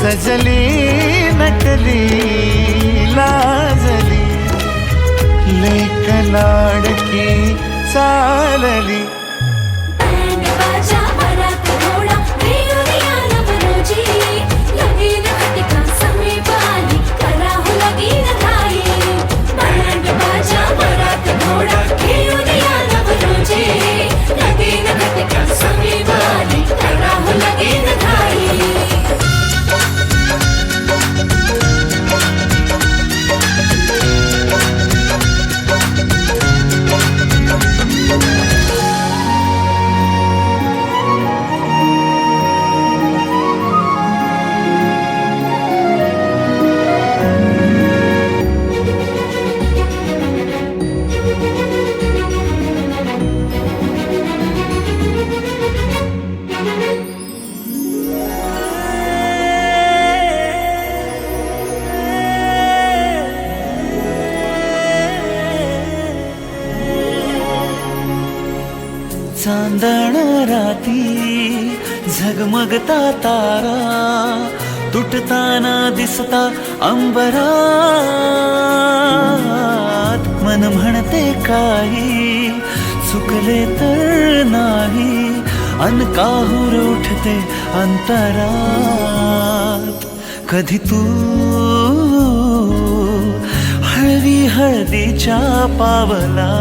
सजली नटली लाजली लेक लाडकी चालली चांदण राती झगमगता तारा तुटताना दिसता अंबरात मन म्हणते काही चुकले तर नाही अन काहूर उठते अंतरात कधी तू हळवी हळदीच्या पावला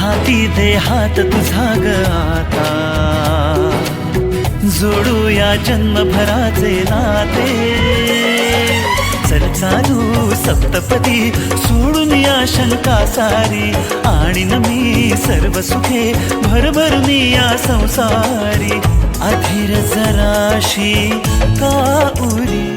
हाती दे हात तुझा ग आता जोडूया जन्मभराचे नाते चल चालू सप्तपदी सोडून या शंका सारी आणि न मी सर्व सुखे भरभरून या संसारी अधीर जराशी का उरी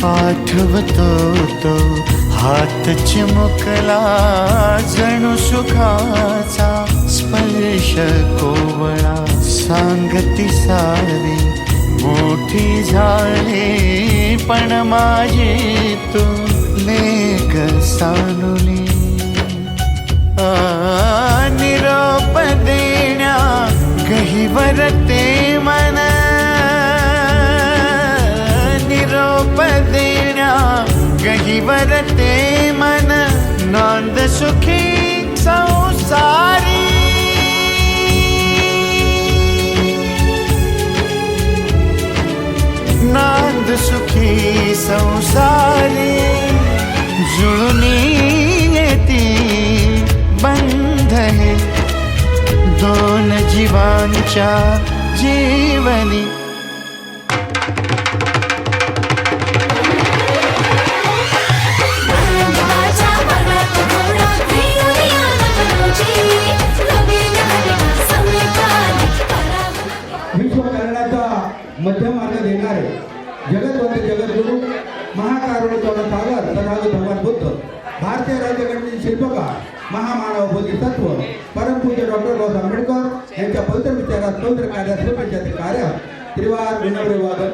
आठवतो तो हात चिमुकला जणू सुखाचा स्पर्श कोवळा सांगती सारी मोठी झाली पण माझी तू लेक सानुली निरोप देण्या गहिवर ते मन निरोप देण्या गहिवर ते मन नांद सुखी संसारी नांद सुखी संसारी जुळूनी येती बंधने दोन जीवांच्या जीवनी मध्य मार्ग देणारे जगतवंत जगद्गुरु महाकारुणिक सागर तथागत भगवान बुद्ध भारतीय राज्यघटनेचे शिल्पकार महामानव बोधिसत्व परमपूज्य डॉक्टर बाबासाहेब आंबेडकर यांच्या पवित्र विचारात पवित्र कार्यात स्वतंत्र कार्य त्रिवार विनम्र वादन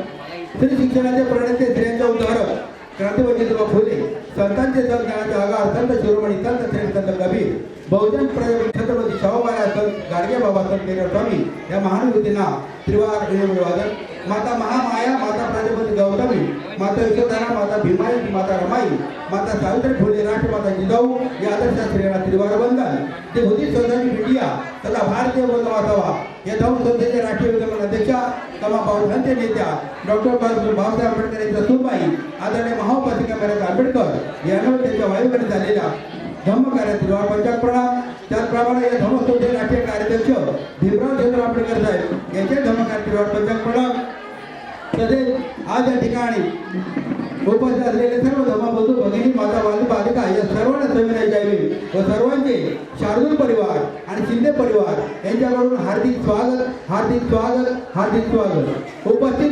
स्त्री शिक्षणाचे प्रणेते स्त्रियांच्या उद्धारक क्रांतिवंती तुका फुले संतांचे संज्ञानाचे आगार संत शिरोमणी संत श्री संत कबीर बहुजन छत्रपती शाहू महाराज संत गाडगे बाबा संत केदार स्वामी या महानुभूतींना त्रिवार विनम्र वादन माता महामाया माता प्राजपती गौतमी माता यशोधरा माता भीमाई माता रमाई माता सावित्री फुले राष्ट्रमाता जिजाऊ या आदर्श स्त्रियांना त्रिवार वंदन जे हुदी सोसायटी इंडिया तथा भारतीय वंदमासभा या धौम संस्थेचे राष्ट्रीय विद्यमान अध्यक्षा तमा बहुसंख्य नेत्या डॉक्टर बाबासाहेब आंबेडकर यांच्या सुनबाई आदरणीय महाउपासिका मॅडम आंबेडकर यांना त्यांच्या वायुगणे झालेल्या धम्मकार्य त्रिवार पंचाक प्रणाम त्याचप्रमाणे या धम्मसंस्थेचे राष्ट्रीय कार्याध्यक्ष भीमराव चंद्र आंबेडकर साहेब यांचे धम्मकार्य त्रिवार पंचाक प्रणाम तसेच आज या ठिकाणी उपस्थित असलेले सर्व धर्मबंधू भगिनी माता बालिका या सर्वांना सविनय जयवे व सर्वांचे शार्दूल परिवार आणि शिंदे परिवार यांच्याकडून हार्दिक स्वागत हार्दिक स्वागत हार्दिक स्वागत. उपस्थित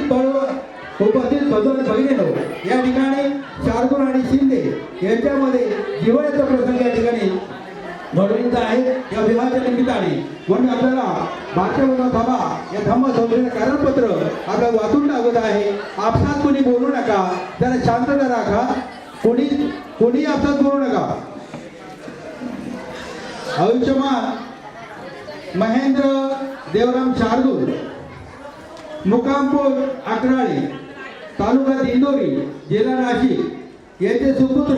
बंधू आणि भगिनींनो, या ठिकाणी शार्दूल आणि शिंदे यांच्यामध्ये जिव्हाळ्याचा प्रसंग या ठिकाणी घडून आहे. या विवाहाच्या निमित्ताने म्हणून आपल्याला भारतीय सभा या धम्म संस्थेचं कारणपत्र आपल्याला वाचून टाकत आहे. आपसात कोणी बोलू नका, जरा शांतता राखा, कोणी आपसात बोलू नका. आयुष्यमान महेंद्र देवराम शार्दूल, मुकामपूर अकराळी, तालुका दिंडोरी, जिल्हा नाशिक यांचे सुपुत्र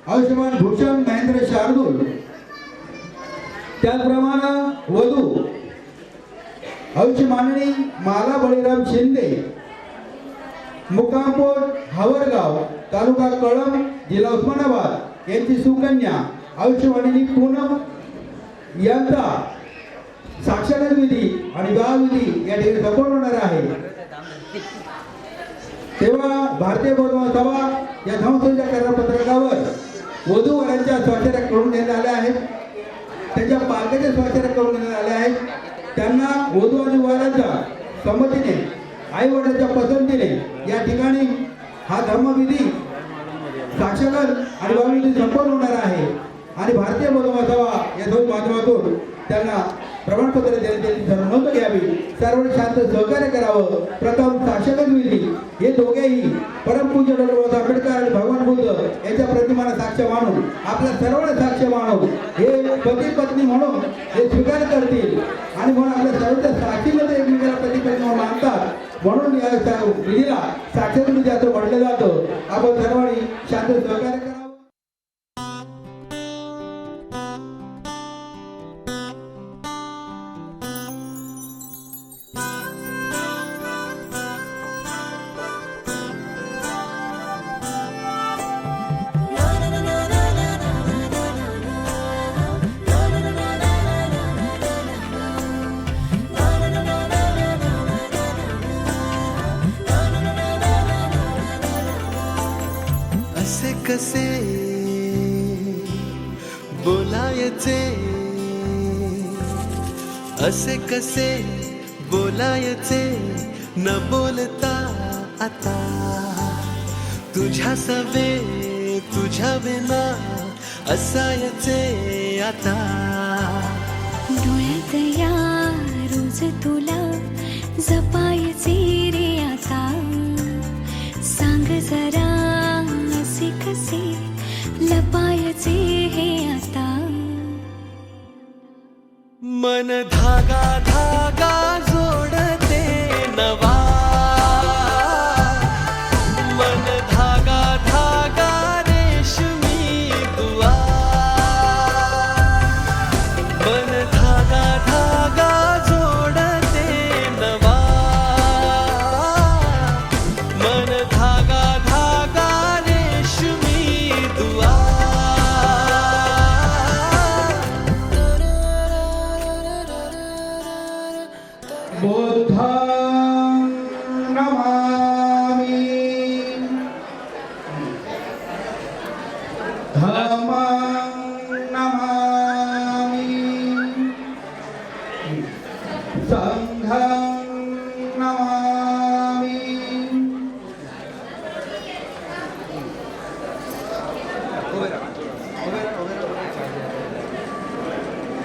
आयुष्यमान भूषण महेंद्र शार्दूल. त्याचप्रमाणे वधू आयुष्यमाननी माला बळीराम शिंदे, मुकामपूर हावरगाव, तालुका कळंब, जिल्हा उस्मानाबाद यांची सुकन्या आयुष्यमाननी पूनम यांचा साक्षरता विधी आणि विवाह विधी या ठिकाणी संपन्न होणार आहे. तेव्हा भारतीय बौद्ध सभा या धर्मसंस्थेच्या करारपत्रकावर वधू वरांच्या स्वाक्षऱ्या करून देण्यात आल्या आहेत. त्यांच्या पालकाच्या स्वाक्षऱ्या करून देण्यात आल्या आहेत. त्यांना वधू आणि वरांच्या संमतीने, आई वडिलांच्या पसंतीने या ठिकाणी हा धर्मविधी साक्षर आणि विधी संपन्न होणार आहे. आणि भारतीय बौद्ध सभा या दोन माध्यमातून त्यांना प्रमाणपत्र देण्याची सर्व नोंद घ्यावी. सर्वांनी शांत सहकार्य करावं. प्रथम साक्षर विधी हे दोघेही परमपूज्य डॉक्टर बाबासाहेब आंबेडकर आणि भगवान बुद्ध यांच्या प्रतिमाना साक्ष मानून, आपल्या सर्वांना साक्ष मानून हे पती पत्नी म्हणून हे स्वीकार करतील आणि म्हणून आपल्या सर्वांच्या साक्षीमध्ये एकमेकाला पती पत्नी म्हणून मानतात. म्हणून या विधीला साक्षर विधी असं म्हटलं जातं. आपण सर्वांनी शांत सहकार्य करावं. कसे बोलायचे, असे कसे बोलायचे न बोलता आता, तुझ्या सवे तुझ्या विना असायचे आता. डोळ्यात या रोज तुला जपायचे रे आता, सांग जरा असे कसे लपायचे हे आता. मन धागा धागा जोडते नवा, मन धागा धागा रेशमी दुआ, मन धागा धागा जोडते नवा, मन धागा धागा रेशमी दुआ. बुद्धं नमामि, धम्मं नमामि, संघं नमामि.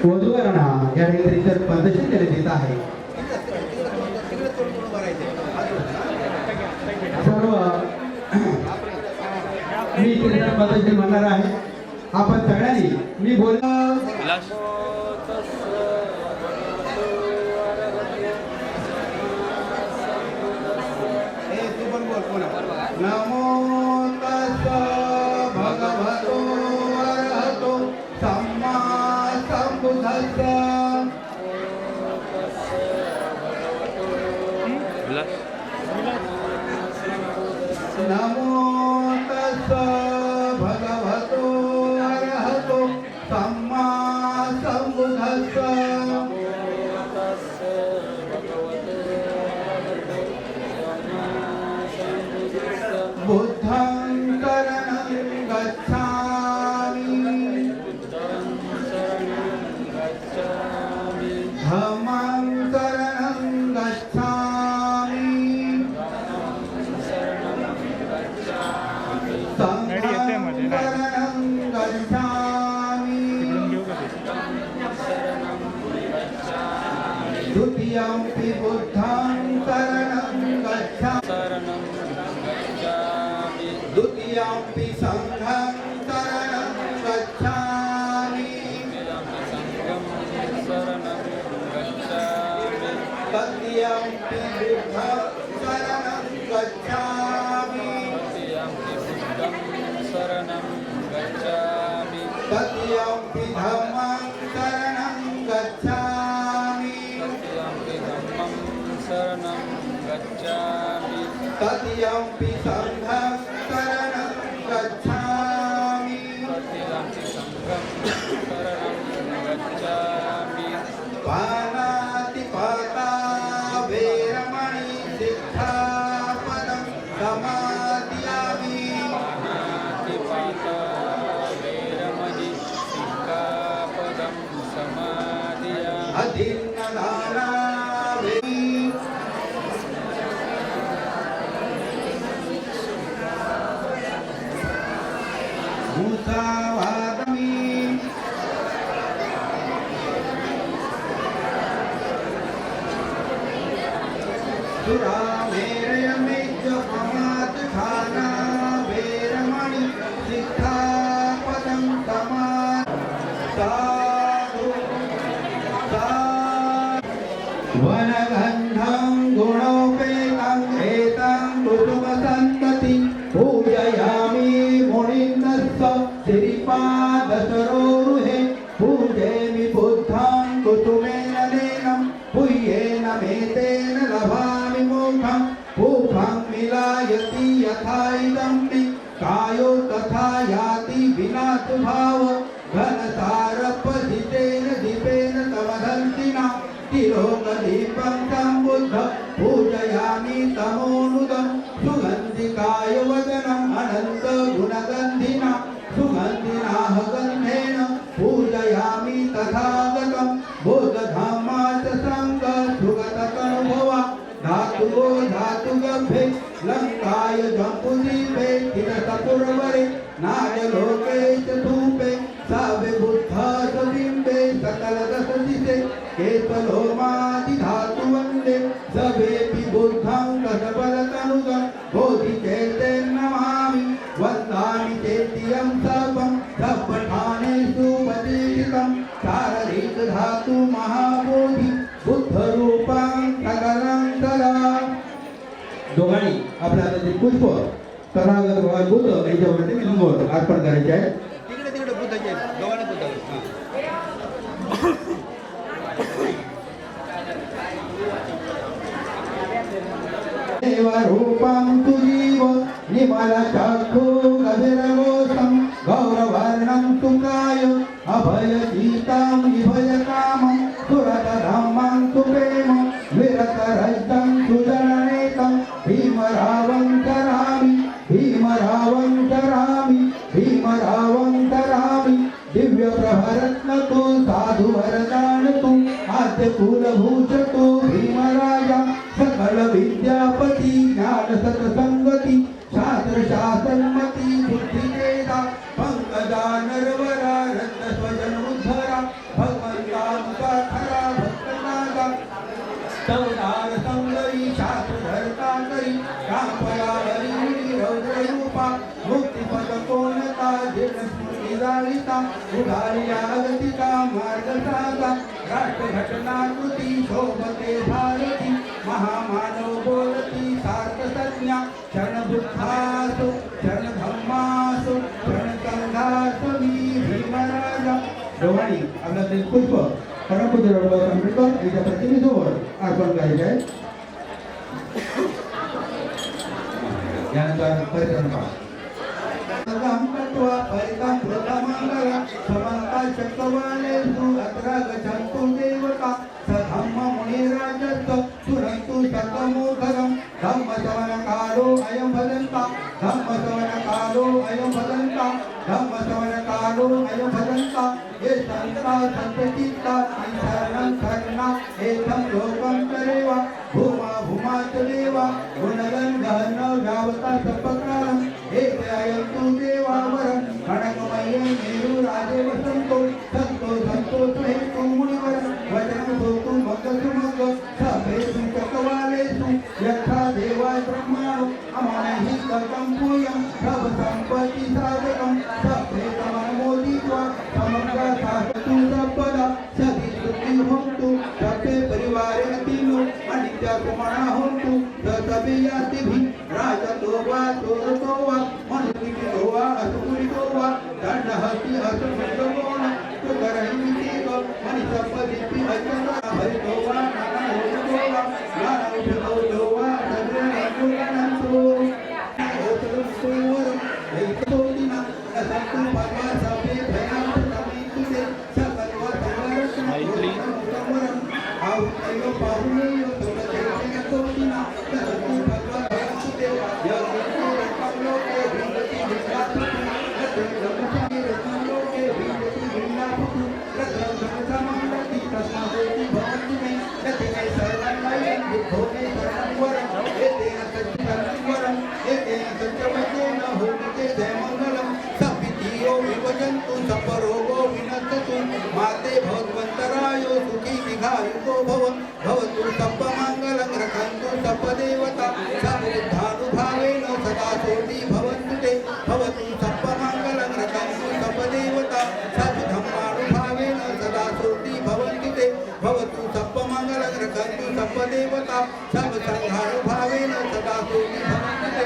वधूवरांना या ठिकाणी पद्धतशीर केले देत आहे. सर्व मी कीर्तन पद्धती म्हणणार आहे. आपण सगळ्यांनी मी बोलतो नमो तस्स भगवतो अरहतो सम्मा संबुद्धस्स. नमो तस्स भगवतो अरहतो सम्मा संबुद्धस्स. बुद्धं शरणं गच्छामि धम्मं शरणं गच्छामि संघं शरणं गच्छामि द्वितीयंपि बुद्धं शरणं गच्छामि द्वितीयंपि संघं शरणं गच्छामि तृतीयंपि बुद्धं शरणं गच्छामि तृतीयंपि धम्मं शरणं गच्छामि तृतीयंपि संघं शरणं गच्छामि पानातिपाता वेरमणि सिक्खापदं समादियामि अधीनदाना मुसावादमी सुरामेरयमेज्जपमात्खाना वेरमणि सिक्खापदं साधु वनगन्धं गुणोपेतं एतं कुसुमसन्तति पूजयामि मुनिन्दस्स श्रीपादसरोरुहे पूजयामि बुद्धं कुसुमेन नेनं पुय्येन मेतेन लभामि मोक्षं भूखं मिलायति यथा इदं मे कायो तथा याति विना स्वभाव घनसारपदितेन दीपेन तमधन्तिना तिलोकदीपं तं बुद्ध पूजयामि तमोनुदं सुगन्धिकाय वदनम् अनन्तगुणगन्धिना सुगन्धिनाः गन्धेन पूजयामि तथागतं बोधधामाच सङ्गसुगततनुभवा धातुवो धातुगर्भे लङ्काय जम्बुदीपे किरतपुरवरे नागलोके च धूपे सावे बुद्धसबिम्बे सकलदशदिशे केतलोमादिधातुवन्दे सवेऽपि बुद्धं दशबलतनुगं बोधिचैत्यं नमामि वन्दामि चेत्यं सर्वं सपठानेषु वदीतं शाररिकधातु महाबोधि बुद्धरूपं सकलं तदा दोघांनी आपल्या हातातील पुष्प तथागत भगवान बुद्ध यांच्यावरती लिंगावर अर्पण करायचे आहे तिकडे तिकडे बुद्धाचे दोघांना बुद्ध देवरूपं तुजीव निमलचक्षु गभिरलोचं गौरवर्णं सुकाय अभयगीतं विभयकामं सुरतधम्मं सुप्रेम विरतरहितं सुजननेतं भीमरावं करामि भीमरावं करामि भीमरावं करामि दिव्यप्रभरत्नतु साधुवरदानतु आद्यकुलभूषतु भीमराजा सकल विद्यापति ज्ञान सत्संगति शास्त्र शासनमति बुद्धिवेदा पंकजा नरवरा रत्न स्वजन उद्धरा भगवंता मुखाखरा भक्तनागा तवदार संगरी शास्त्र धरता करी रामपरा हरी रौद्र रूपा मुक्तिपद कोणता जीर्ण स्मृती जाळिता उडाली आगतिका मार्ग सागा राष्ट्र घटनाकृती शोभते भारती महामानव बोलती सार्थ संज्ञा क्षण बुद्धासु क्षण धम्मासु क्षण संघासु भीमराजा दोघांनी आपला ते पुष्प परमपूज्य डॉक्टर आंबेडकर यांच्या प्रतिमेजवळ अर्पण करायचे आहे यानंतर परिक्रम पहा परिक्रम प्रथमंगल समंता चक्रवालेषु अत्र गच्छन्तु देवता सधम्म मुनिराजस्य सुरन्तु सकमोदरं धम्मश्रवणकालो अयं भजन्ता धम्म श्रवण कालो अयं भदन्ता धम्म श्रवण कालो अयं भदन्ता ये संता संतचित्ता शरणं शरणा एतं लोकं तरेव भूमा भूमा च देवा गुणगण गहन व्यावता सपकालं एतयन्तु देवावरं खड्गमये मेरु राजे वसन्तो संतो संतो हेतु मुनिवर वचनं भूतु मग्ग सुमग्ग सभेषु चकवालेषु यथा देवा ब्रह्माणो अमनहि कर्तं पूयं सब सम्पत्ति साधकं सभेतमनमोदित्वा समग्र साधतु सर्वदा सति सुखी होन्तु सर्वे परिवारे अतिनो अनित्य कुमारा होन्तु सभी यातिभिः राजतो वा चोरतो वा मनुष्यतो वा असुरितो वा दण्डहस्ति असुरितो वा सुकरहिमितिक मनिसम्पदिति अचन्द्र भरितो वा नानाहोतो वा नानाउषधो वा सद्रनन्तु ओतरुस्तुवर ऐतोदिना असन्तु भगवा सभे भयाम समितुते सकलवा संवरक्षण उत्तमरं आउतयो पाहुनेयो तोदिना असन्तु भगवा भयामते यज्ञो रक्षलोके भिन्नति भिन्नातु रक्षलोके रक्षलोके भिन्नति भिन्नातु रक्षलोके तस्मादेति भवन्तु मे यतिमे सर्वं बुद्धोमे शरणं वरं एतेन सच्चिदानन्दं वरं एतेन सत्यवचेन होमिते जयमङ्गलं सपितियो विभजन्तु सपरोगो विनश्यतु माते भगवन्तरायो सुखी दीर्घायुको भवतु सप्पमङ्गलं रक्षन्तु सप्पदेवता समुद्धानुभावेन सदा सोति भवन्तु ते भवतु सप्पमङ्गलं रक्षन्तु सप्पदेवता सद्धम्मानुभावेन सदा सोति भवन्तु ते भवतु सप्पमङ्गलं रक्षन्तु सप्पदेवता सद्सङ्घानुभावेन सदा सोति भवन्तु ते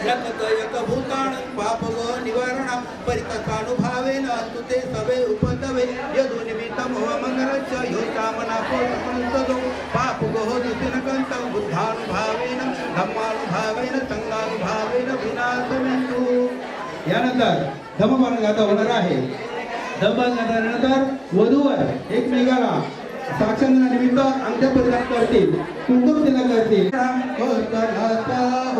यक भूतान पापग निवारण परितथानुभावेन अस्तु ते सवे उपतवे यदु निमित्तं अमङ्गलच्च यो कामना पूर्णतदो पापगो दुतिनकन्तं बुद्धानुभावेन धम्मानुभावेन संघानुभावेन विनाशमेतु. यानंतर धम्मपान गाथा होणार आहे. धम्मपान गाथानंतर वधूवर एकमेकाला साक्षांतनिमित्त अंत्य प्रदान करतील, कुंकुम तिलक करतील.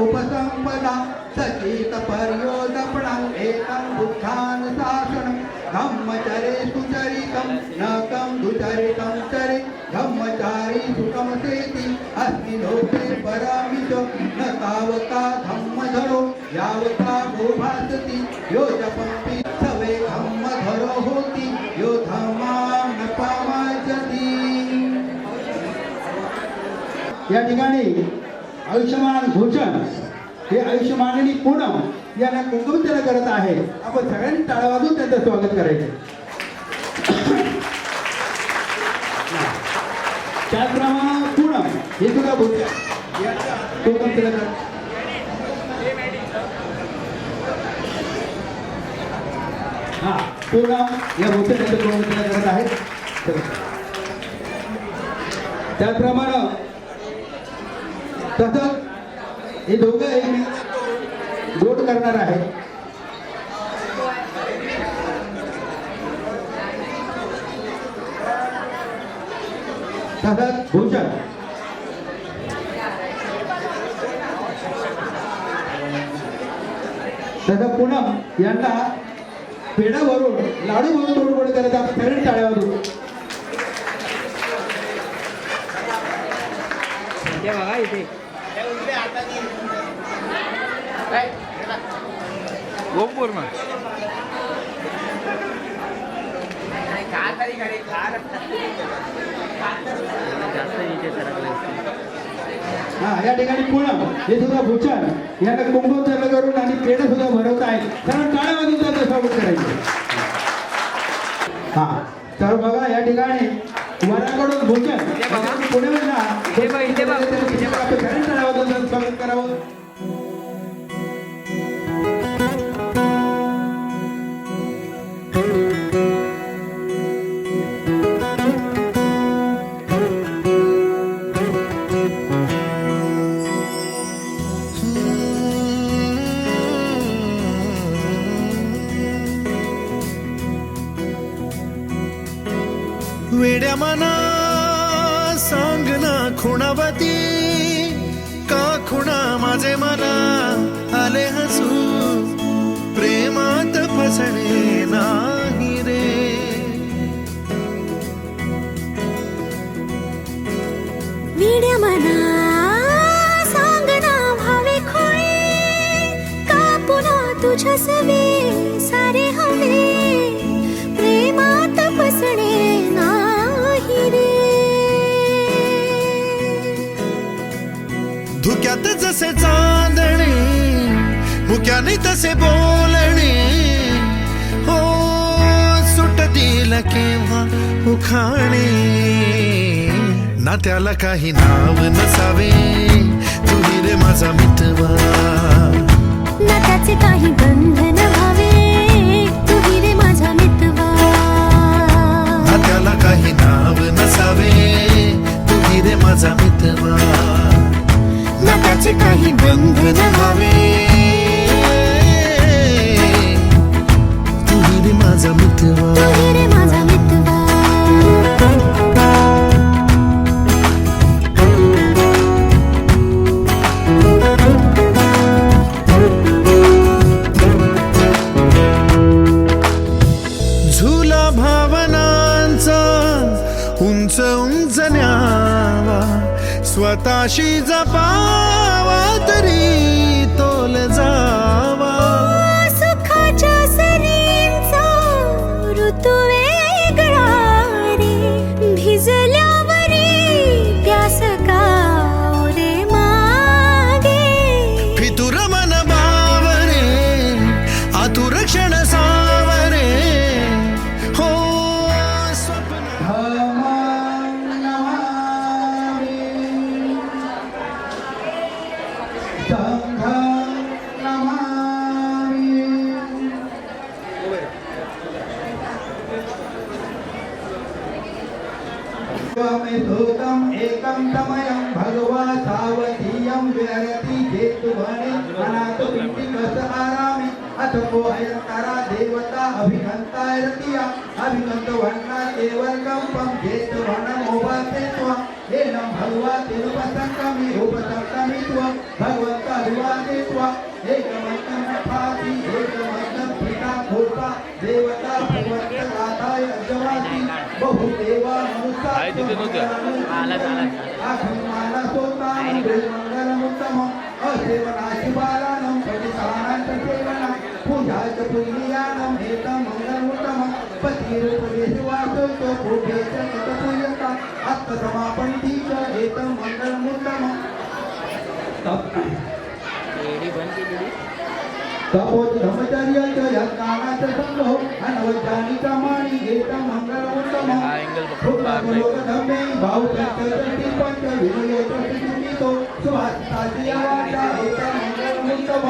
उपसंपदा सचित पर्योदपणं एतं बुद्धान शासनं धम्मचरे सुचरितं नकं दुचरितं चरे धम्मचारी सुखं सेति अस्मि लोके परामिष न तावता धम्मधरो यावता भूभासति यो जपन्ति सवे धम्मधरो होति यो धम्मां न पामायति. या ठिकाणी आयुष्यमान भूषण हे आयुष्यमान आणि पूनम यांना कुंकुम तिलक करत आहे. आपण सगळ्यांनी टाळ्या वाजवून त्यांचं स्वागत करायचे. त्याचप्रमाणे पूनम हे सुद्धा भूषण यांना कुंकुम तिलक पूनम या भूषण यांचं कुंकुम तिलक करत आहेत. त्याचप्रमाणे तसंच हे दोघं एक गोट करणार आहे. तसंच भूषण तसं पूनम यांना पेढा भरून लाडू भरून गोड गोड करायचं. आपण सगळे टाळ्या वाजवू. बघा इथे गोपूर्ण या ठिकाणी पूनम हे सुद्धा भूषण यांना कुंकुम तिलक करून आणि पेढे सुद्धा भरवत आहेत. कारण टाळ्या वाजवून त्यांचं स्वागत करायचं. तर बघा या ठिकाणी वराकडून भूषण पुणे टाळ्या वाजवून स्वागत करावं. वेड्या मना सांग ना खुणावती का खुणा माझे मना भले हसू प्रेमात फसणे नाही रे. विड्या मना सांग ना भावे खोळे का पुन्हा तुझ्या सवे सारे हवे प्रेमात फसणे नाही रे. धुक्यात जसे चांदणे मुक्याने तसे बोलणे हो सुटतील केव्हा उखाणे. ना त्याला काही नाव नसावे तुही रे माझा मितवा. ना त्याचे काही बंधन व्हावे तुही रे माझा मितवा. ना त्याला काही नाव नसावे तुही रे माझा मितवा. ना त्याचे काही बंधन व्हावे तुही रे माझा मितवा. तुही रे माझा मितवा. झुला भावनांचा उंच उंच न्यावा स्वतःशी जपावा तरी तोल जावा. सुखाच्या सरींचा ऋतू वेगळा रे भिजल्यावरी प्यास का रे मागे. फितुर मन बावरे आतुर क्षण सावरे हो स्वप्न. धूतम एकम समयम भगवा सावधीयम विहरति जेतुवने अनाथ पिंडिकस आरामी अथको अयंकारा देवता अभिघंता रतिया अभिघंत वन्ना देवर्गम जेतुवन मोबाते त्वा एनम भगवा तिरुपसंकमी उपसंकमी त्वा भगवंत अभिवादे त्वा एकमंतम फाति एकमंतम पिता खोता देवता भगवंत गाथाय अजवासी बहु देवा मनुष्य आखमाला सोता मंगलमुत्तम असेवनाशि बालानं पतितानांत सेवना पूजाच पुण्यानं एतं मंगलमुत्तम पतिरूपदेशवासो भूपेश तत्पूजता आत्मसमापन्तीच एतं मंगलमुत्तम. तपोच ब्रह्मचर्याच यत्नानाच संगो अनवज्ञानी प्रमाणी एतं मंगलमुत्तम. लोकधर्मे भावप्रत्यय पंच विनयोतो सुभाषिताची वाचा एतं मंगलमुत्तम.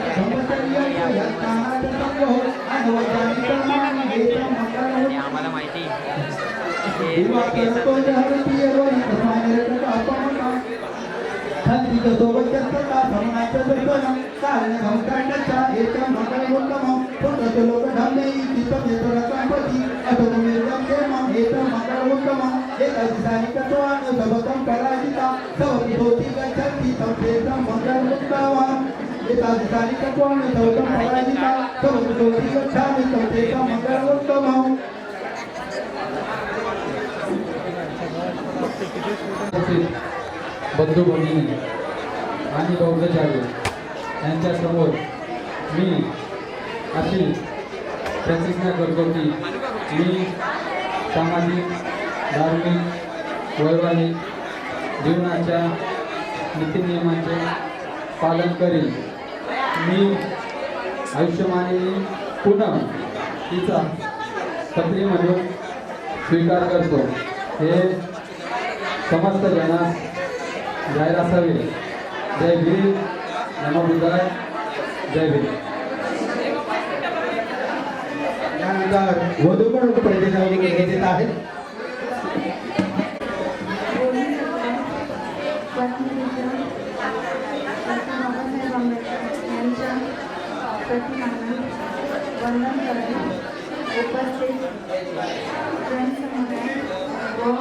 ब्रह्मचर्याच यत्नानाच संगो अनवज्ञानी प्रमाणी एतं मंगलमुत्तम. आम्हाला माहिती दिवाकरतो जहरती एवढी प्रमाणे अपमता खंडित सोबतचा भ्रमणाचं दर्शन कारण घमकांडाचा एतं मंगलमुत्तम. पुण्यत लोकधर्मे चित्तं येतं संपत्ती अतोमेतं क्षेमं एतं मंगलमुत्तम. एकादिसानिकत्वान् सबकं पराजिता सवपितोति गच्छन्ति संप्रेतं मंगलमुत्तमम्. एकादिसानिकत्वान् सबकं पराजिता सवपितोति गच्छामि संप्रेतं मंगलमुत्तमम्. बंधू भगिनी आणि बौद्धचार्य यांच्यासमोर मी अशी प्रतिज्ञा करतो की मी सामाजिक धार्मिक वैवाहिक जीवनाच्या नीतिनियमांचे पालन करीन. मी आयुष्यमाने पुन्हा तिचा पत्री म्हणून स्वीकार करतो. हे समस्त जनास जाहीर असावे. जय भीम, नमो बुद्धाय, जय भीम. त्यानंतर वधूकडून प्रतिज्ञा घेत आहेत. वंदन करणे उपस्थित जनसमुदाय व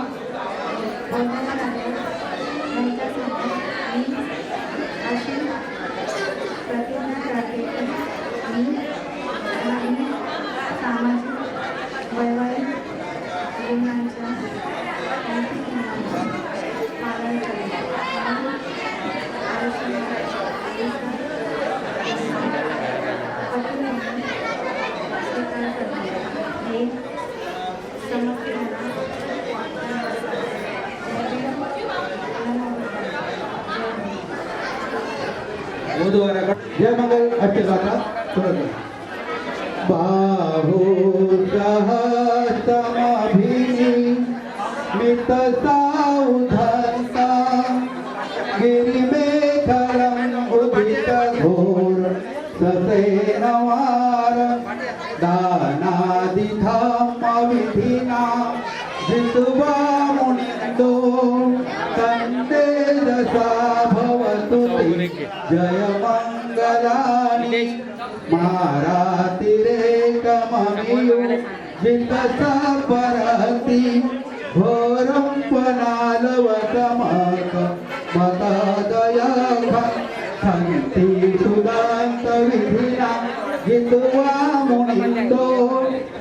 बोलणाऱ्या यांच्यासमोर मी अशी प्रतिज्ञा वधूवराकडे जय मंगल अष्टगाथा सुरू बाहू सहस्तमभिनी मित साउधंता गिरिमेखलं उदित घोर ससेनवार दानादिधम्मविधिना जित्वा मुनिन्दो तन्ते दशा भवतु ते जय मङ्गलानि मारातिरेकममियो जितसा परहति घोरं पनालवतमक मतदयघ हन्ति सुदान्तविधिना जित्वा मुनिन्दो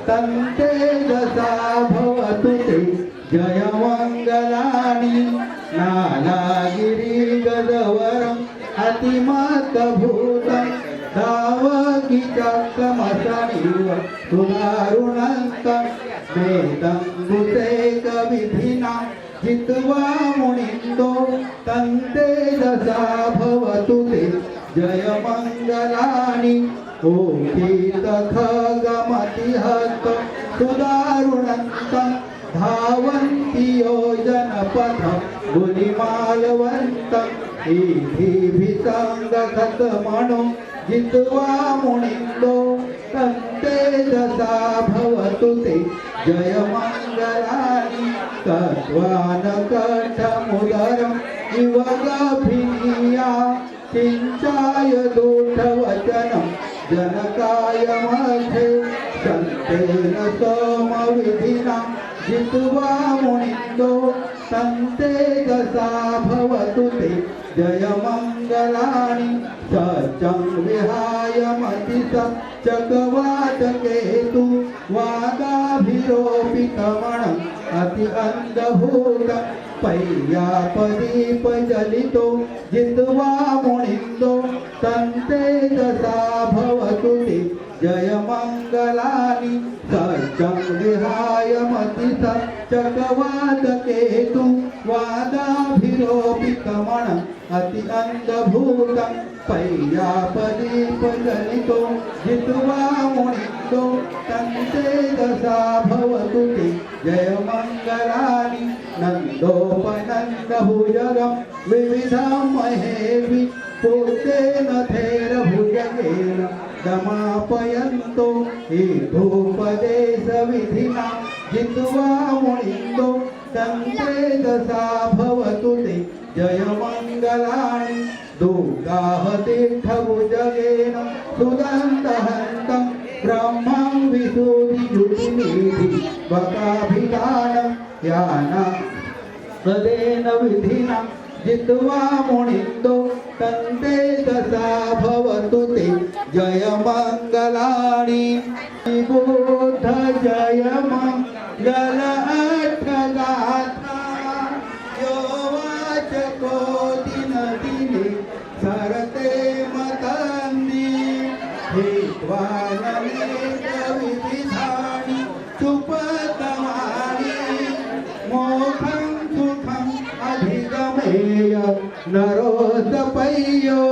तन्ते दशा भवतु ते जय मङ्गलानि नालागिरिगदवरम् अतिमतभूतं धावगिचक्रमशनिव सुदारुणन्तं वेदं दुतेकविधिना जित्वा मुनिन्दो तन्ते दशा भवतु ते जय मङ्गलानि ओकितखगमतिहत सुदारुणन्तं धावन्ति योजनपथं गुलिमालवन्तम् ईभिसङ्गखतमणो जित्वा मुनिन्दो तन्ते दशा भवतु ते जय मङ्गलानि कट्वानकठमुदरम् इव गभिनीया सिञ्चाय दूढवचनं जनकाय मध्ये सन्तेन सोमविधिना जित्वा मुनिन्दो तन्ते दशा भवतु ते जय मङ्गलानि सचं विहाय मतिस चकवादकेतु वादाभिरोपितमणम् अति अन्धभूतं पय्यापदीपजलितो जित्वा मुनिन्दो तन्ते दशा भवतु ते जय मङ्गलानि सचं विहाय मतिस चकवादकेतु वादाभिरोपितमणम् अति अन्धभूतं पय्यापदीपजलितो जित्वा मुनिन्दो तन्ते दशा भवतु ते जय मङ्गलानि नन्दोपनन्दभुजगं विविधं महेवि पूर्तेन थेरभुजगेन दमापयन्तो हेतुपदेशविधिना जित्वा मुनिन्दो तन्ते दशा भवतु ते जय मङ्गलानि दुर्गाहतीर्थभुजगेन सुदन्तहन्तं ब्रह्मं विशुद्धियुतिनिधि बकाभिधानं याना तदेन विधिना जित्वा मुनिन्दो तन्ते दशा भवतु ते जय मङ्गलानि बुद्ध जय मङ्गल अष्टगाथा यो वाचको दिन दिने सरते मतन्ति हित्वा नमेकविधानि सुपतमानि मोक्षं सुखम् अधिगमेय नरोसपय्यो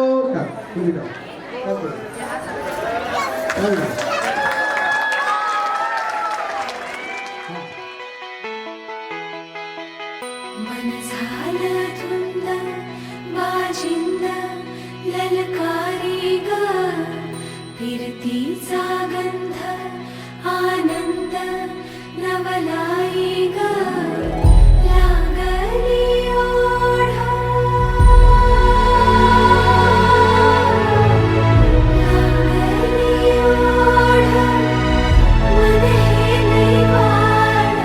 मन झालं धुंद बाजिंद ललकारी ग फिरतीचा गंध आनंद नवलाई ग लागली ओढा लागली ओढा मन हे लैवाड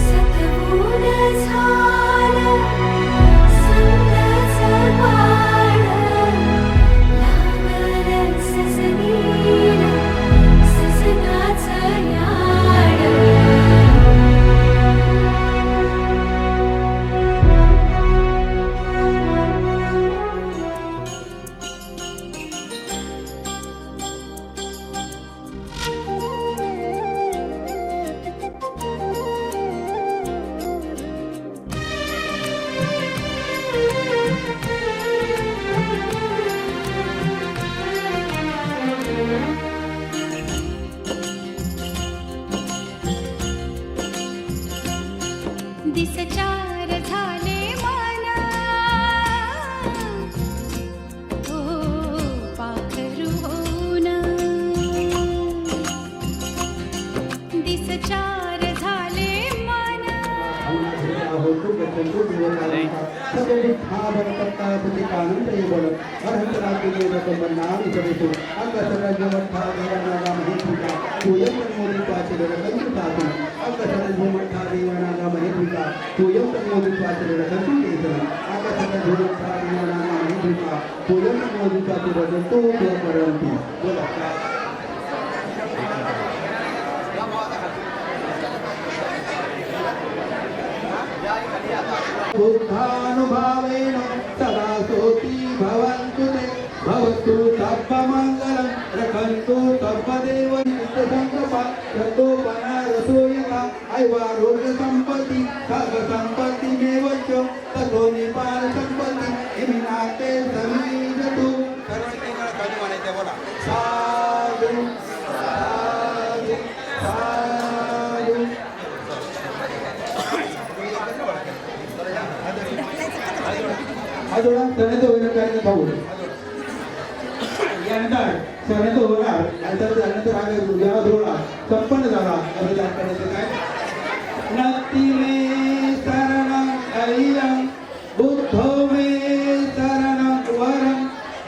सतगुण झालं संगच वाड लागलं सजनीला सजनाचं याड महाभरतत्ता पुतिकानंद ये बोल अरहंत राजकीय नाम इतरेसु अग्रसरजमठा देवनागा महेत्रिका तूयं मोदित्वाचेर कंसुतातु अग्रसरजमठा देवनागा महेत्रिका तूयं मोदित्वाचेर कंसुतेतन अग्रसरजमठा देवनागा महेत्रिका तूयं मोदित्वाचेर कंसुतेतन बोला बुद्धानुभावेन सदा सोती भवन्तु ते भवतु सर्वमङ्गलं रक्षन्तु सर्वदेव नित्यसङ्कल्पा यतोपना रसोयका ऐवारोग्यसम्पत्ति सर्वसम्पत्तिमेव च ततो निपालसम्पत्ति इमिनाते समीजतु सर्वतींगळ कधी म्हणायचं बोला साधु साधु साधु आजोळा सणाचं वैरण करायचं भाऊ यानंतर सणाचं होणार त्यानंतर आगे जेव्हा धोळा संपन्न झाला आपल्याला करायचं काय नक्ती मे शरणं अय्यं बुद्धो मे शरणं वरं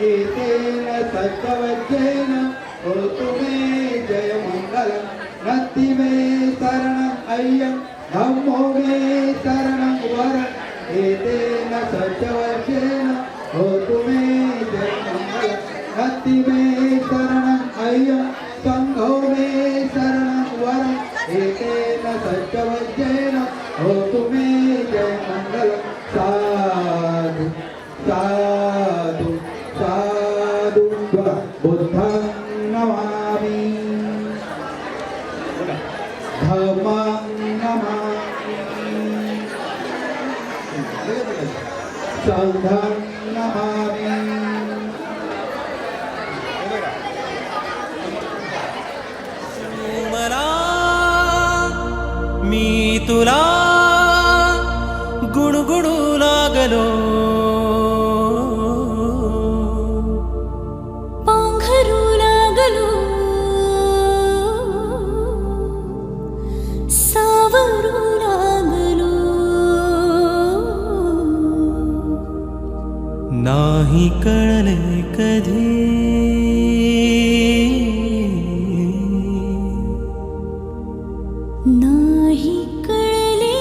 एतेन सत्यवचेन होतु मे जय मंगलं नक्ती मे शरणं अय्यं धम्मो मे शरणं वरं एतेन सत्यवचेन होतु मे जय मंगलं नत्ति मे शरणं अय्यं संघो मे शरणं वरं एतेन सत्यवचेन होतु मे जय मंगलं साधु साधु साधु बुद्धं नमामि धम्मं नमामि संघं नमामि मला मी तुला गुणगुणू लागलो पांघरू लागलो सावरू लागलो नाही कळले कधी नाही कळले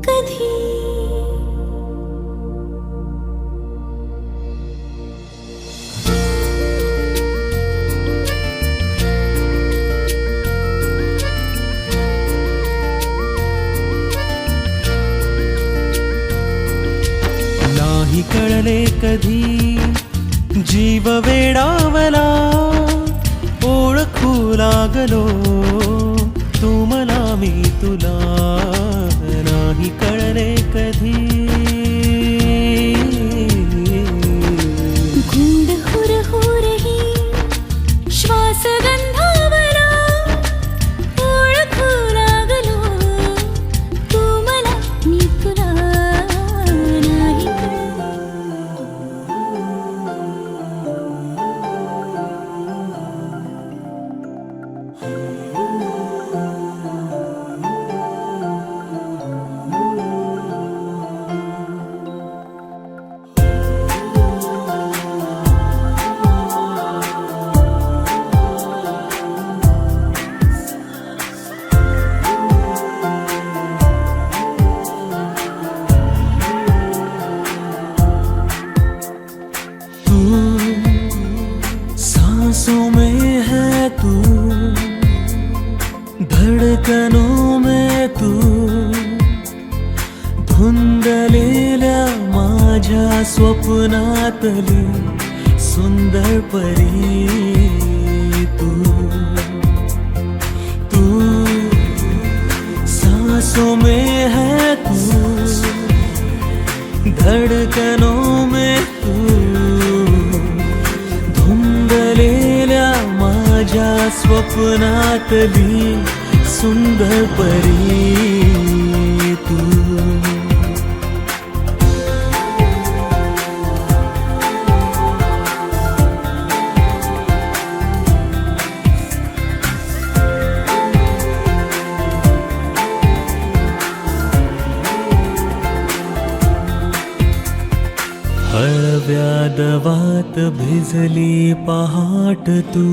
कधी नाही कळले कधी जीव वेडावला ओळखू लागलो तू मला मी तुला नाही कळले कधी गुंड हुर हुरही श्वास गंधावला ओळखू लागलो तू मला मी तुला नाही सांसों में है तू धड़कनों में तू धुंदलेल्या माझ्या स्वप्नातली सुंदर परी तू तू सांसों में है तू धड़कनों में तू धुंदलेल्या माझ्या स्वप्नातली सुंदर परी तू हळव्या दवात भिजली पहाट तू,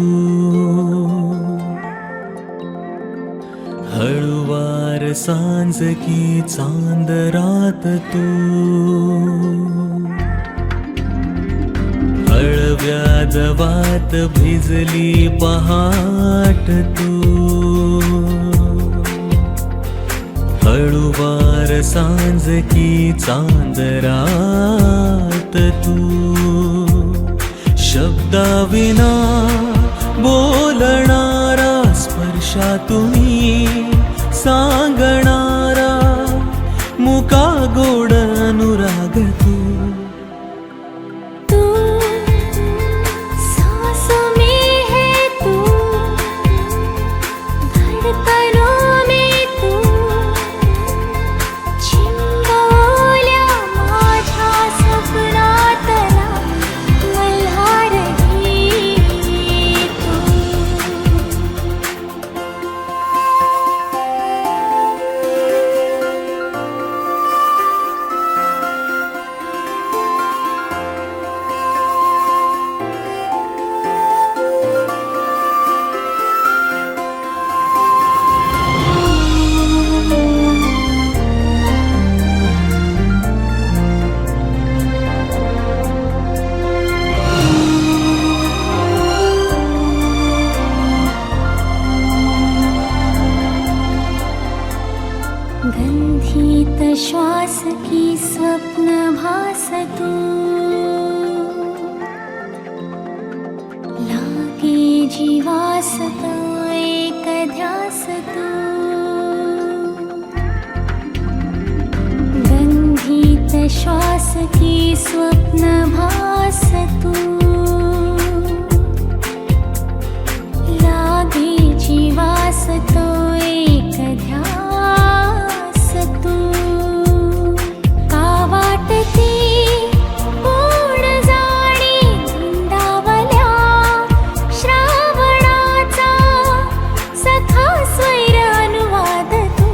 हळुवार सांज की चांदरात तू, हळव्या दवात भिजली पहाट तू, हळुवार सांज की चांदरात तू, शब्दाविना बोलणारा स्पर्शातुनी सांगणारा मुका गोड अनुराग तू, तू सांसों में है तू, धड़कनों में तू, चिंबवल्या माझ्या स्वप्नातला मल्हारही तू. गंधित श्वास की स्वप्न भास तू, लागे जीवास तो एक ध्यास तू, गंधित श्वास की स्वप्न भास तू, लागे जीवास तो एक ध्यास तू. का वाटते पूर्ण जाणी धुंदावल्या श्रावणाचा सखा स्वैर अनुवाद तू.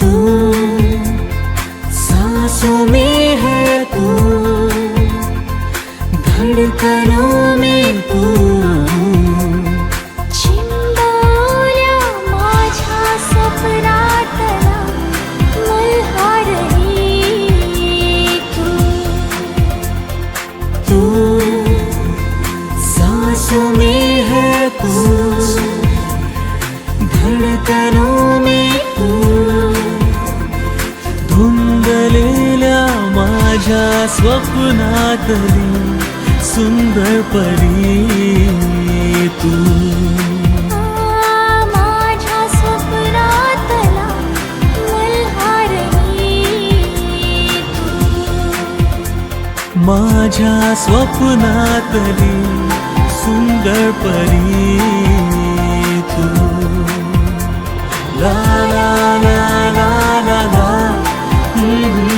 तू सांसों में है तू, धड़कनों में तू, चिंबवल्या माझ्या स्वप्नातला मल्हारही तू. तू सांसों में है तू, धड़कनों में तू, धुंदलेल्या माझ्या स्वप्नातली सुंदर परी तू. माझ्या स्वप्नातला मल्हारही तू. माझ्या स्वप्नातली सुंदर परी तू. ला ला ला ला ला ला तू.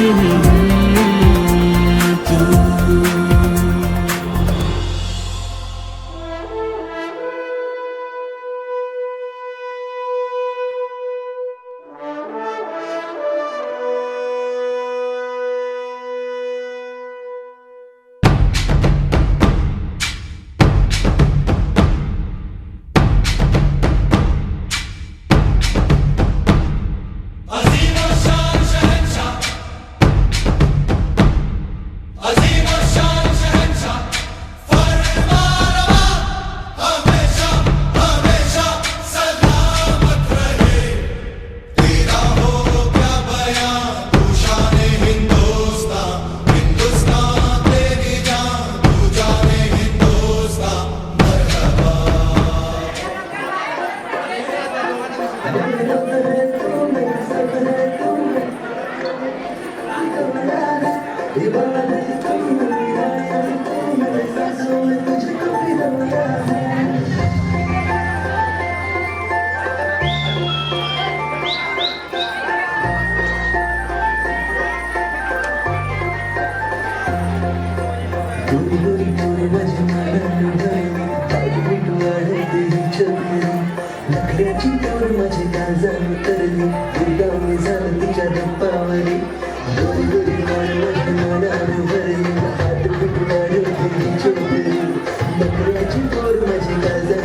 नखऱ्याची तोर माझी काळजाने करली दुर्गाने झालं तिच्या धप्पावरी गोरी गोरी काळ माझ्या कानावर हात पिटवाड केली छोट नखऱ्याची पोर माझी गाजर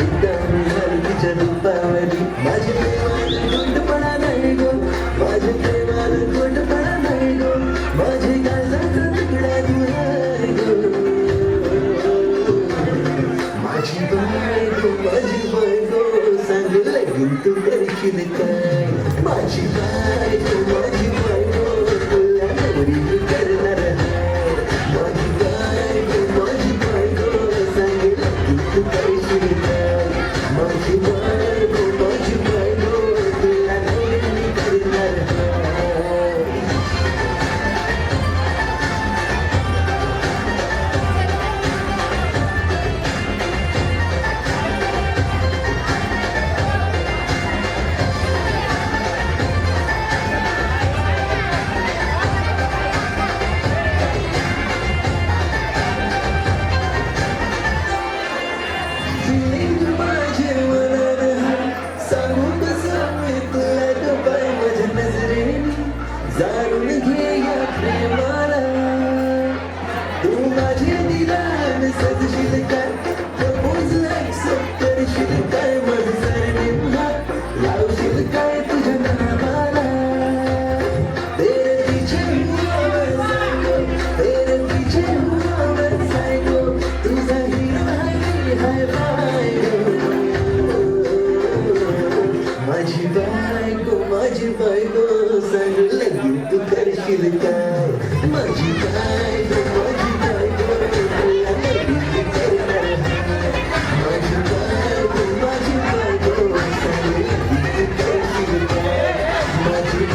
एकदा झाली तिच्या रूपावरी माझ्या प्रेमाला गोडपणा नाही गो माझ्या प्रेमाला गोडपणा नाही गो माझे गाजाचा तुकडा दिवाय गो माझी बायको सांग लगीन तू करशील काय माझी बायको तुला नवरी तू करणार आहे माझी बायको सांग लगीन तू करशील काय माझी बायको तुला नवरी करणार आहे Feeling माझे मनात सांगू कसं मी तुला ग बाय माझ्या नजरेने जाणून घे या प्रेमाला तू माझे दिलान सजशील काय प्रपोज ऍक्सेप्ट करशील काय माझं सरनेम लावशील काय तुझ्या नावाला तेरे पीछे हुआ मैं सायको तेरे पीछे हुआ मैं सायको तुझा हिरो हाय माझी बायको सांग लगीन तू करशील काय माझी बायको तुला लगीन तू करणार आहे माझी बायको सांग लगीन तू करशील काय माझी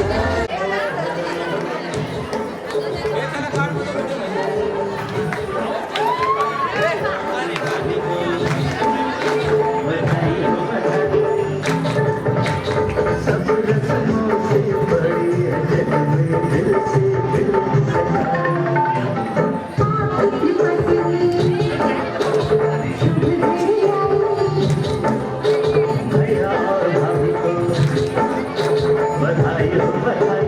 बधाई हो बधाई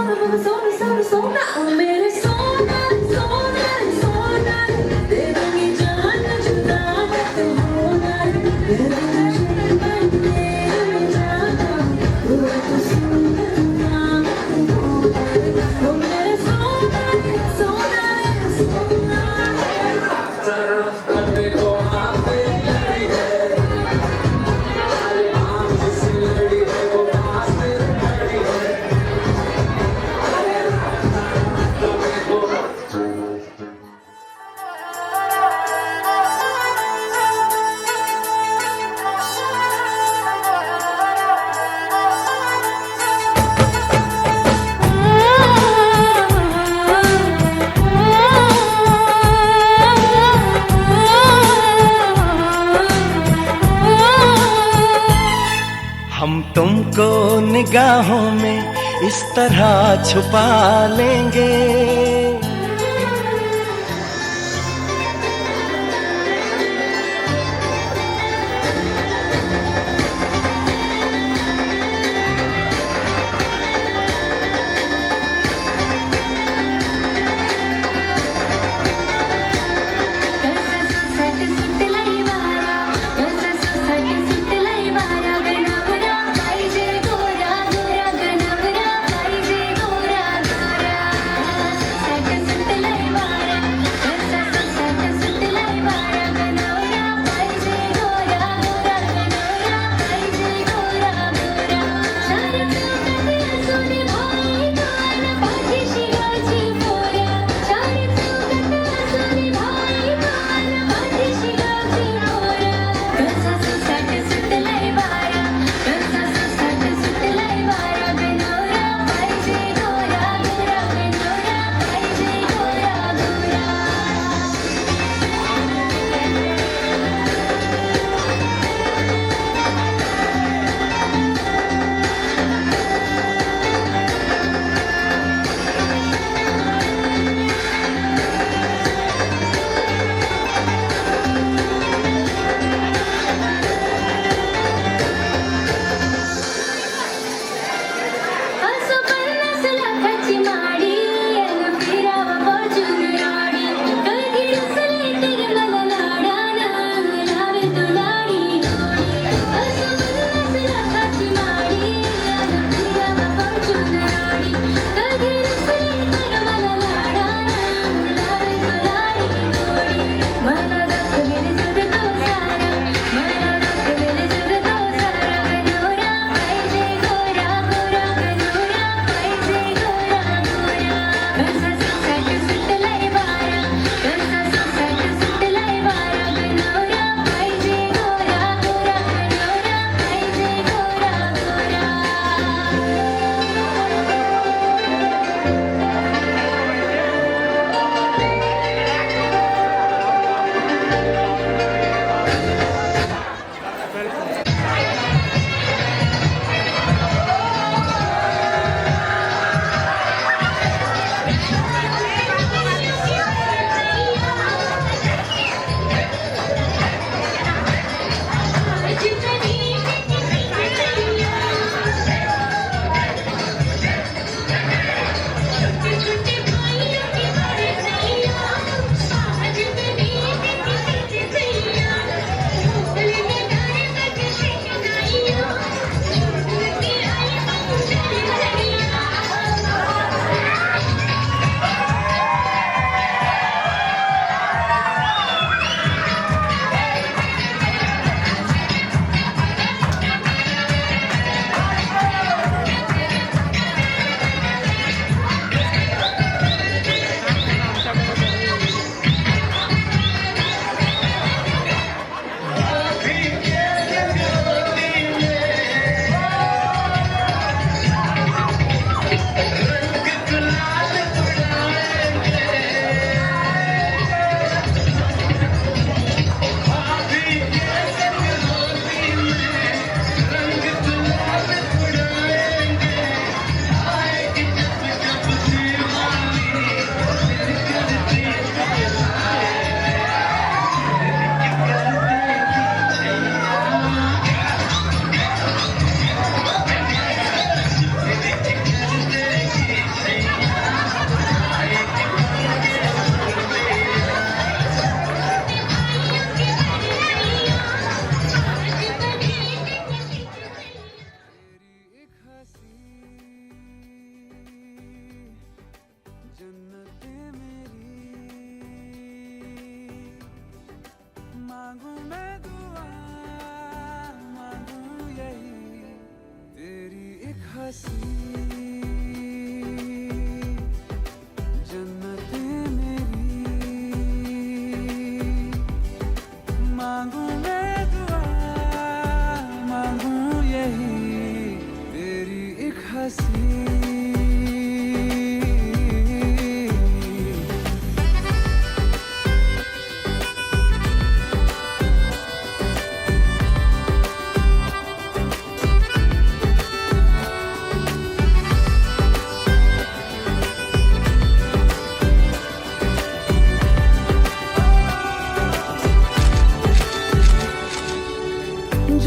सोना सोना मेरे सोना सोना सोना दे दूंगी जान जुदा मत होना तेरा नशे बन मेरे जाना तू तो सुनना ओ मेरे सोना सोना सोना हम तुमको निगाहों में इस तरह छुपा लेंगे सोना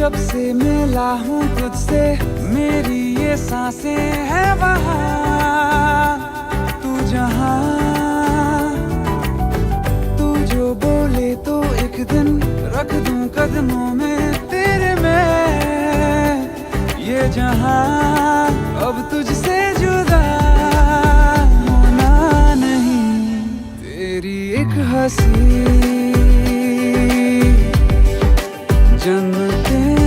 जब से मिला हूँ तुझसे मेरी ये सांसें हैं वहाँ तू जहाँ तू जो बोले तो एक दिन रख दूं कदमों में तेरे मैं ये जहाँ अब तुझसे जुदा होना नहीं तेरी एक हंसी जन्नतें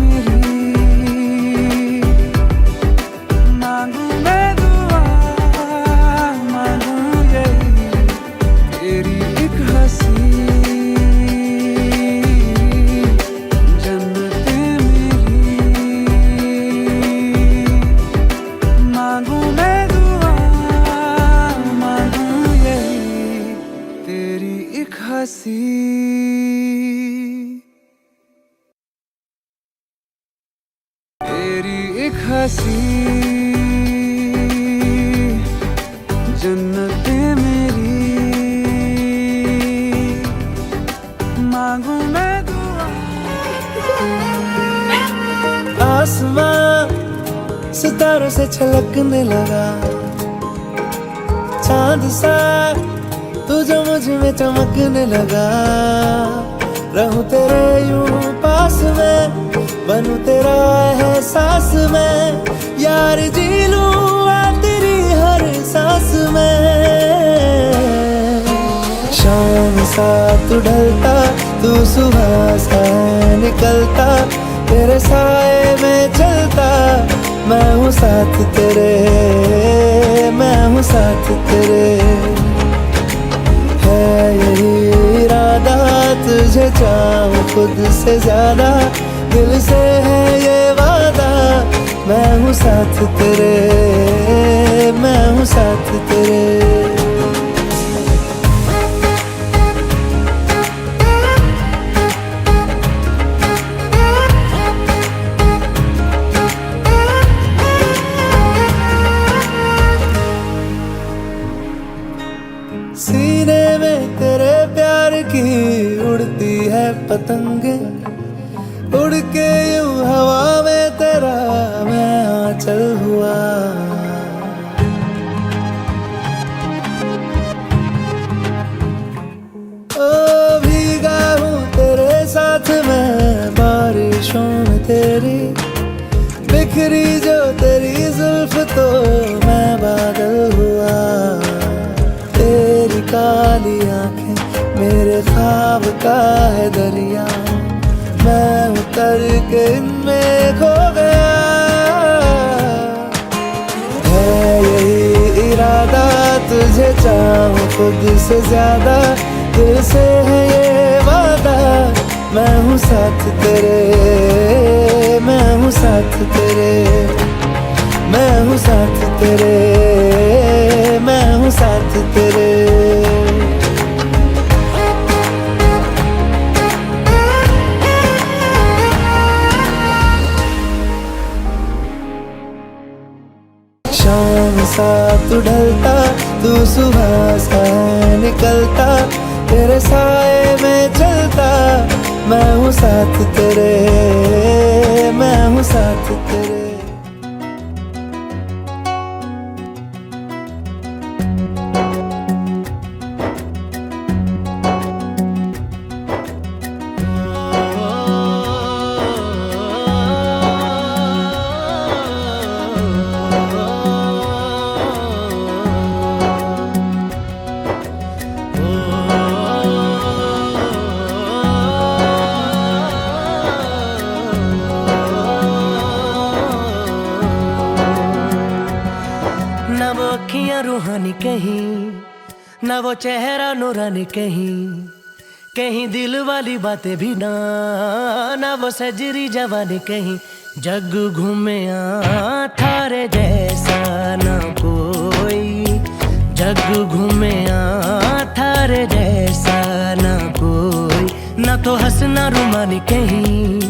मेरी मांगू मैं दुआ मांगू यही तेरी एक हंसी जन्नतें मेरी मांगू मैं दुआ मांगू यही तेरी एक हंसी तेरी एक हंसी जन्नतें मेरी मांगू मैं दुआ आसमां सितारों से छलकने लगा चांद सा तू जो मुझ में चमकने लगा रहूं तेरे यूं पास में बनूं तेरा एहसास में यार जी लूं तेरी हर सांस में शाम सा तू ढलता तू सुबह सा निकलता तेरे साए में चलता मैं हूँ साथ तेरे मैं हूँ साथ तेरे है यही इरादा तुझे चाहूं खुद से ज्यादा दिल से है ये वादा मैं हूँ साथ तेरे मैं हूँ साथ तेरे सीने में तेरे प्यार की उड़ती है पतंगे उड़ के यूं हवा में तेरा मैं आंचल हुआ ओ भीगा हूँ तेरे साथ मैं बारिशों में तेरी बिखरी जो तेरी जुल्फ तो मैं बादल हुआ तेरी काली आंखें मेरे ख्वाब का है दरिया मैं उतर के इनमें खो गया है यही इरादा तुझे चाहूं खुद से ज्यादा दिल से है ये वादा मैं हूँ साथ तेरे मैं हूँ साथ तेरे मैं हूँ साथ तेरे मैं हूँ साथ तेरे शाम सा तू ढलता तू सुबह सा निकलता तेरे साए में चलता मैं हूँ साथ तेरे मैं हूँ साथ तेरे ना वो अखियां रूहानी कहीं ना वो चेहरा नूरानी कहीं कहीं दिल वाली बातें भी ना वो सजरी जवानी कहीं जग घूमे थारे जैसा ना कोई जग घूमे थारे जैसा ना कोई ना तो हंसना रुमानी कहीं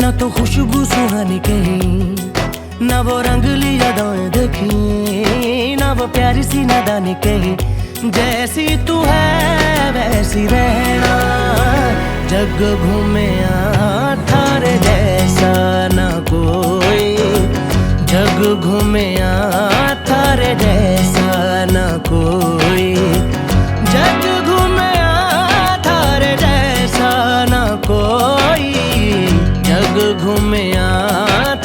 ना तो खुशबू सुहानी कहीं ना वो रंगली यादें देखी ना वो प्यारी सी नादानी कहीं जैसी तू है वैसी रहना जग घूमे थारे जैसा ना कोई, जग घूमे थारे जैसा ना कोई, जग घूमे थारे जैसा ना कोई, जग घूमे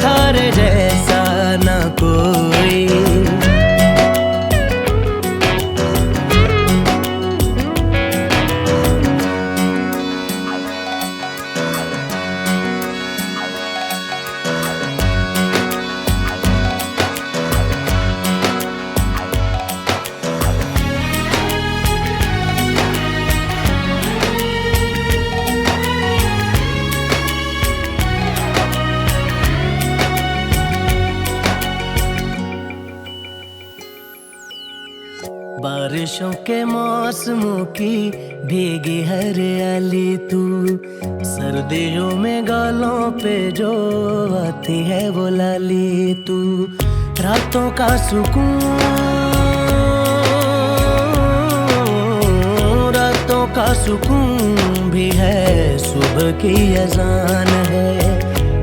थारे जैसा ना कोई। बारिशों के मौसमों की भीगी हरियाली तू, सर्दियों में गालों पे जो आती है वो लाली तू, रातों का सुकून, रातों का सुकून भी है, सुबह की अजान है,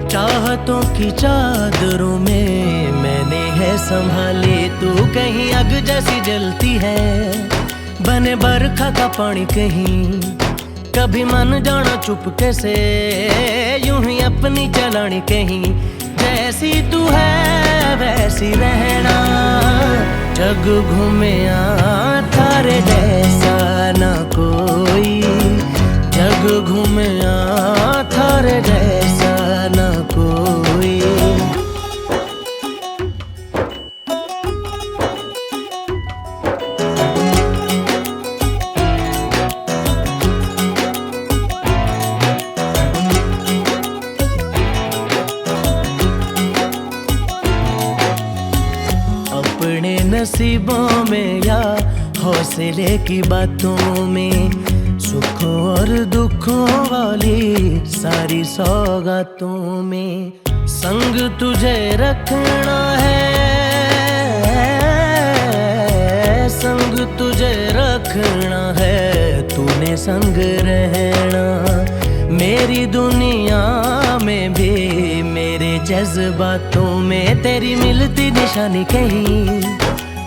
चाहतों की चादरों में मैंने है संभाली तू, कहीं आग जैसी जलती है बने बरखा का पानी, कहीं कभी मन जाना चुपके से यूं ही अपनी चलानी, कहीं जैसी तू है वैसी रहना, जग घूमे थारे जैसा ना कोई, जग घूमे थारे जैसा ना कोई। अपने नसीबों में या हौसले की बातों में, सुखों और दुखों वाली सारी सौगातों में, संग तुझे रखना है, संग तुझे रखना है, तूने संग रहना, मेरी दुनिया में भी मेरे जज्बातों में, तेरी मिलती निशानी कहीं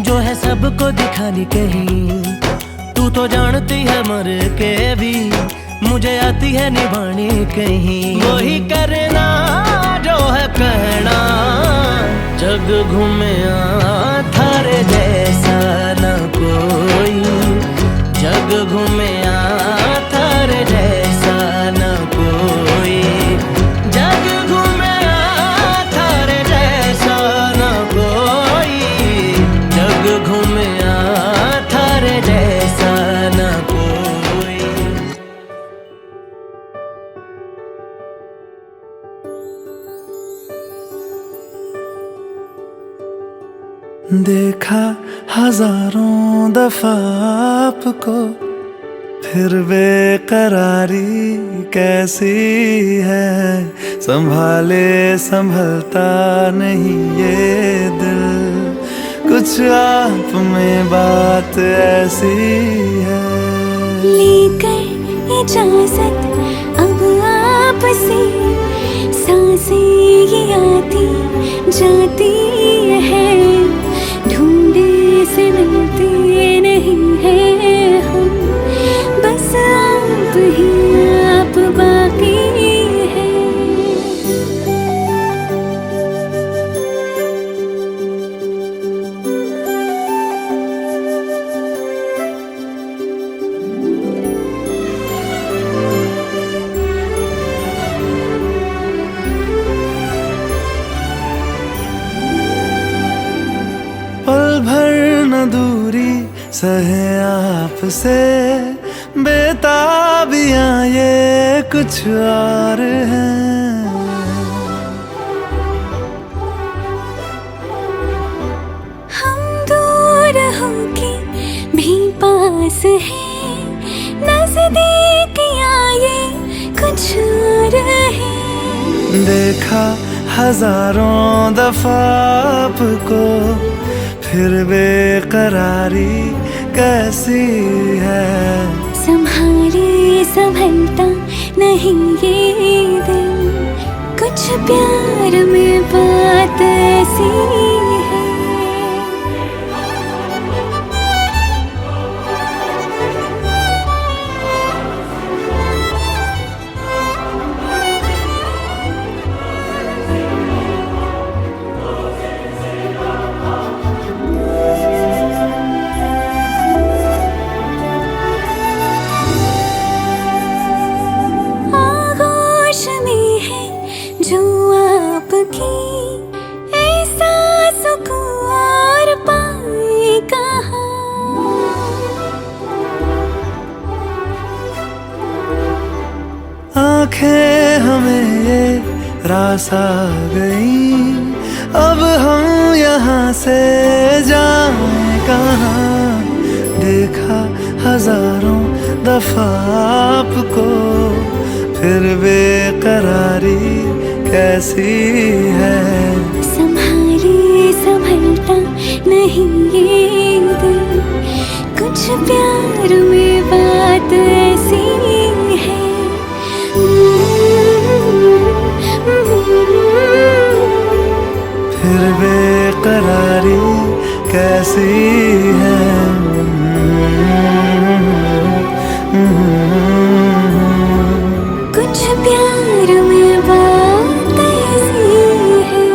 जो है सबको दिखानी, कहीं तू तो जानती है मर के भी मुझे आती है निभानी, कहीं वही करना जो है कहना, जग घूमे थारे जैसा ना कोई, जग घूमे थारे जैसा ना कोई, जग घूमे थारे जैसा ना कोई, जग घूमे थारे जैसा ना कोई। देखा हजारों दफा आपको, फिर बेकरारी कैसी है, संभाले संभलता नहीं ये दिल, कुछ आप में बात ऐसी है। लेकर इजाजत अब आपसे, सांसें ये आती जाती है, ढूंढे से मिलते नहीं है हम, बस आप ही आप बाकी है। पल भर न दूरी सहे आपसे, बेताबियां ये कुछ और हैं। हम दूर होके भी पास हैं, नजदीकियां ये कुछ और हैं। देखा हजारों दफा आपको, फिर बेकरारी कैसी है, संभाले संभलता नहीं ये दिल, कुछ प्यार में बात ऐसी है। आगोश में है जो आपकी, ऐसा सुकून और पाए कहाँ। आंखें हमें ये रास आ गई, अब हम यहाँ से जाएं कहाँ। देखा हजारों दफा आपको, फिर बेकरारी कैसी है। संभाले संभलता नहीं ये दिल, कुछ प्यार में बात ऐसी है। फिर बेकरारी कैसी है। कुछ प्यार में बात ऐसी है।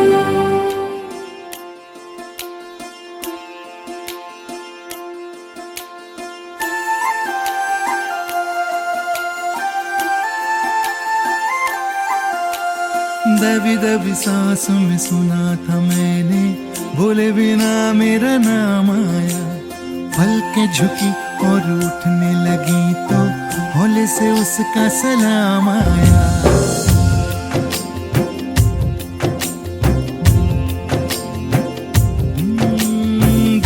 दबी दबी सांसों में सुना था मैंने, बोले बिना मेरा नाम आया। पलकें झुकी और उठने लगी तो हौले से उसका सलाम आया।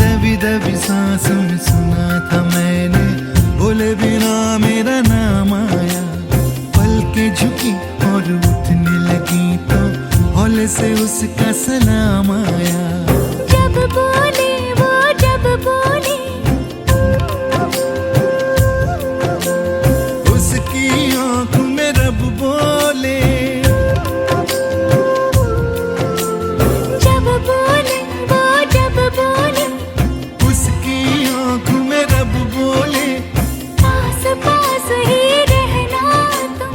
दबी दबी सांसों में सुना था मैंने, बोले बिना मेरा नाम आया। पलकें झुकी और उठने लगी तो हौले से उसका सलाम आया। जब बोले वो जब बोले, उसकी आंख में रब बोले। जब बोले वो जब बोले, उसकी आंख में रब बोले। पास पास ही रहना तुम।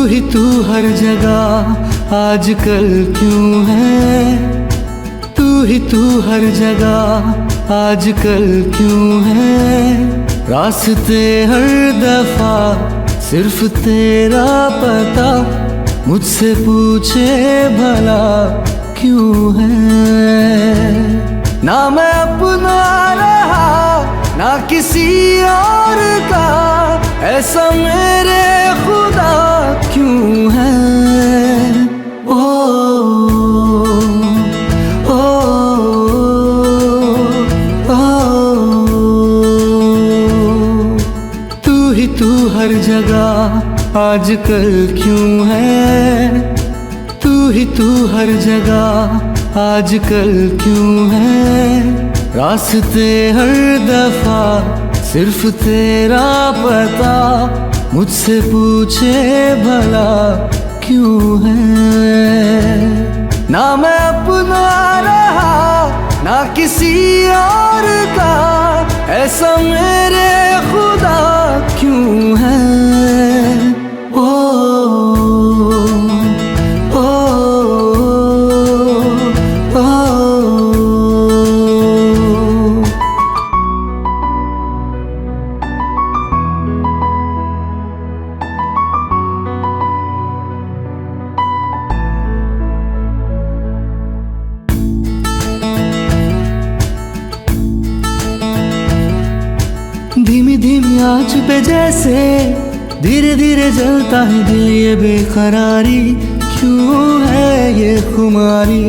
ही तू हर जगह आजकल क्यों है, तू ही तू हर जगह आजकल क्यों है। रास्ते हर दफा सिर्फ तेरा पता, मुझसे पूछे भला क्यों है। ना मैं अपना रहा ना किसी और का, ऐसा मेरे खुदा क्यों है। ओ ओ तू हर जगह आजकल क्यों है, तू ही तू हर जगह आजकल क्यों है। रास्ते हर दफा सिर्फ तेरा पता, मुझसे पूछे भला क्यों है। ना मैं अपना रहा ना किसी और का, ऐसा मेरे खुदा क्यों है। ओ ओ ओ धीमी धीमी आँच पे जैसे धीरे धीरे जलता है दिल, ये बेकरारी क्यों है, ये खुमारी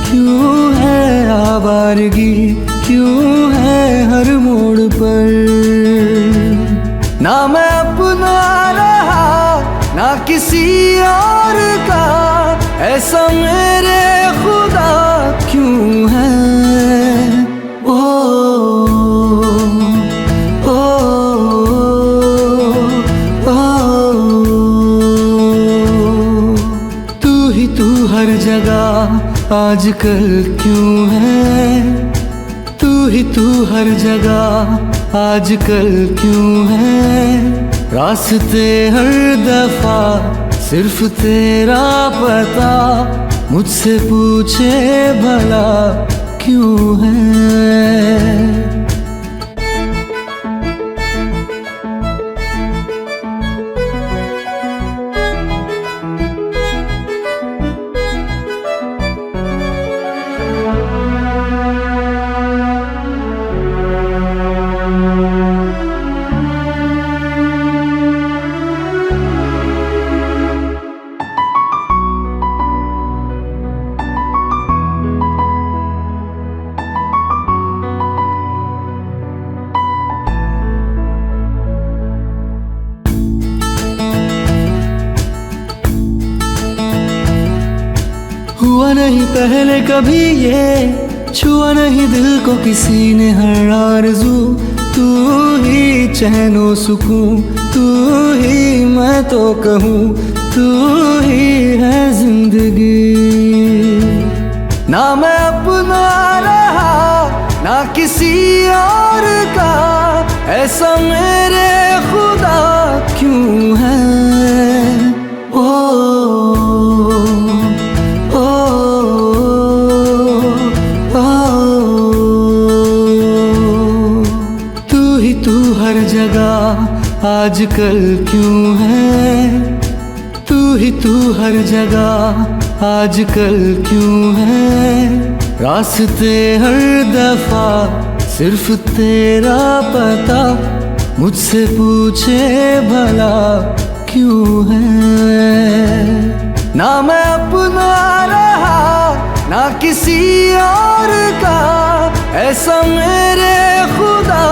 क्यों है, आवारगी क्यों है हर मोड़ पर। ना मैं अपना रहा ना किसी और का, ऐसा मेरे खुदा क्यों है। ओ हर जगह आजकल क्यों है, तू ही तू हर जगह आजकल क्यों है। रास्ते हर दफा सिर्फ तेरा पता, मुझसे पूछे भला क्यों है। हुआ नहीं पहले कभी ये, छुआ नहीं दिल को किसी ने हर आरज़ू। तू ही चैनो सुकून, तू ही मैं तो कहूँ, तू ही है जिंदगी। ना मैं अपना रहा ना किसी और का, ऐसा मेरे खुदा क्यों है। ओ हर जगह आजकल क्यों है, तू ही तू हर जगह आजकल क्यों है। रास्ते हर दफा सिर्फ तेरा पता, मुझसे पूछे भला क्यों है। ना मैं अपना रहा ना किसी और का, ऐसा मेरे खुदा